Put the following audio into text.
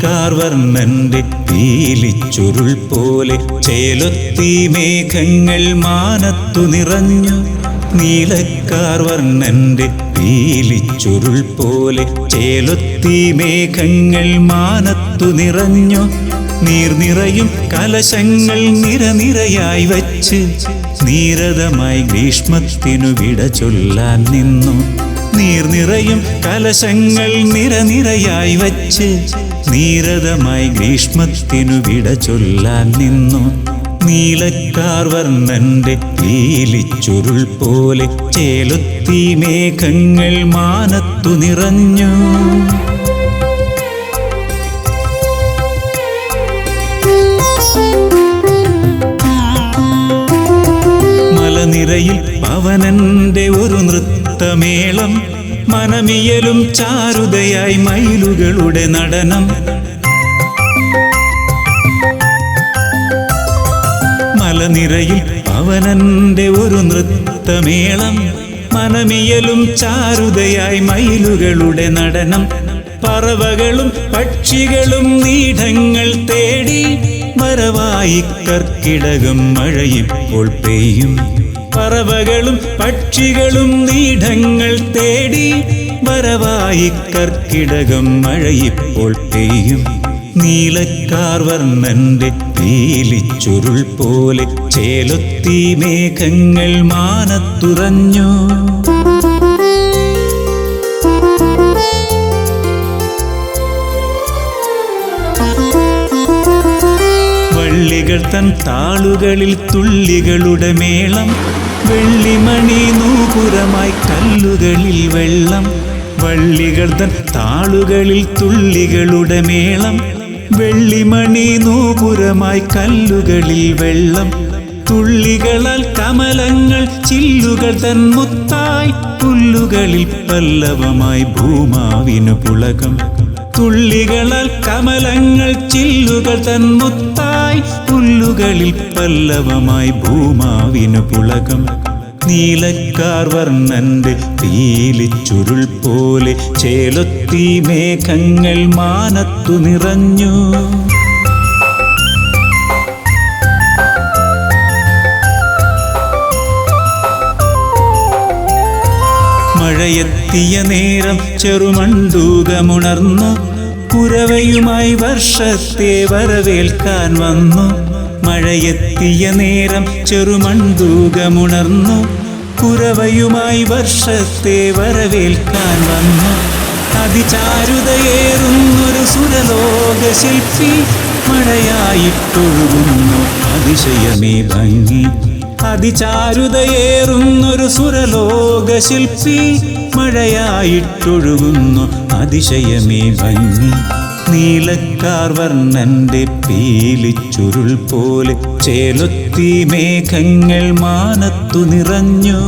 നീലക്കാർവർണ്ണന്റെ പീലിച്ചുരുൾ പോലെ ചേലൊത്തി മേഘങ്ങൾ മാനത്തു നിറഞ്ഞു. നീലക്കാർവർണ്ണന്റെ പീലിച്ചുരുൾ പോലെ ചേലൊത്തി മേഘങ്ങൾ മാനത്തു നിറഞ്ഞു. നീർനിറയും കലശങ്ങൾ നിരനിരയായി വച്ച് നീരതമായി ഗ്രീഷ്മത്തിനു വിട ചൊല്ലാൻ നിന്നു. നീർനിറയും കലശങ്ങൾ നിരനിരയായി വച്ച് നീരതമായി ഗ്രീഷ്മത്തിനു വിട ചൊല്ലാൻ നിന്നു. നീലക്കാർവർണ്ണന്റെ പീലിച്ചുരുൾ പോലെ ചേലൊത്തി മേഘങ്ങൾ മാനത്തു നിറഞ്ഞു. മലനിരയിൽ പവനന്റെ ഒരു നൃത്തമേളം, മനമിയലും ചാരുതയായി മയിലുകളുടെ നടനം. മലനിരയിൽ പവനന്റെ ഒരു നൃത്തമേളം, മനമിയലും ചാരുതയായി മയിലുകളുടെ നടനം. പറവകളും പക്ഷികളും നീഢങ്ങൾ തേടി വരവായി കർക്കിടകം മഴയിപ്പോൾ പെയ്യും. പറവകളും പക്ഷികളും നീഢങ്ങൾ തേടി വരവായി കർക്കിടകം മഴയിപ്പോൾ പെയ്യും. നീലക്കാർവർണ്ണന്റെ പീലിച്ചുരുൾ പോലെ ചേലൊത്തി മേഘങ്ങൾ മാനത്തുറഞ്ഞു. വള്ളികൾ തൻ താളുകളിൽ തുള്ളികളുടെ മേളം, വെള്ളിമണി നൂപുരമായി കല്ലുകളിൽ വെള്ളം. വള്ളികൾ തൻ താളുകളിൽ തുള്ളികളുടെ മേളം, വെള്ളിമണി നൂപുരമായി കല്ലുകളിൽ വെള്ളം. തുള്ളികളാൽ കമലങ്ങൾ ചില്ലുകൾ തൻ മുത്തായി, പുല്ലുകളിൽ പല്ലവമായി ഭൂമാവിനു പുളകം. തുള്ളികളാൽ കമലങ്ങൾ ചില്ലുകൾ തൻ മുത്തായി, പുല്ലുകളിൽ പല്ലവമായി ഭൂമാവിനു പുളകം. നീലക്കാർവർണ്ണന്റെ പീലിച്ചുരുൾ പോലെ ചേലൊത്തി മേഘങ്ങൾ മാനത്തു നിറഞ്ഞു. മഴയെത്തിയ നേരം ചെറുമണ്ടൂകമുണർന്നു, കുരവയുമായി വർഷത്തെ വരവേൽക്കാൻ വന്നു. മഴയെത്തിയ നേരം ചെറുമണ്ടൂകമുണർന്നു, കുരവയുമായി വർഷത്തെ വരവേൽക്കാൻ വന്നു. അതിചാരുതയേറുന്നൊരു സുരലോക ശില്പി മഴയായിട്ടൊഴുകുന്നു അതിശയമേ ഭംഗി. അതിചാരുതയേറുന്നൊരു സുരലോക ശില്പി മഴയായിട്ടൊഴുകുന്നു അതിശയമേ ഭംഗി. നീലക്കാർവർണ്ണന്റെ പീലിച്ചുരുൾ പോലെ ചേലൊത്തി മേഘങ്ങൾ മാനത്തു നിറഞ്ഞു.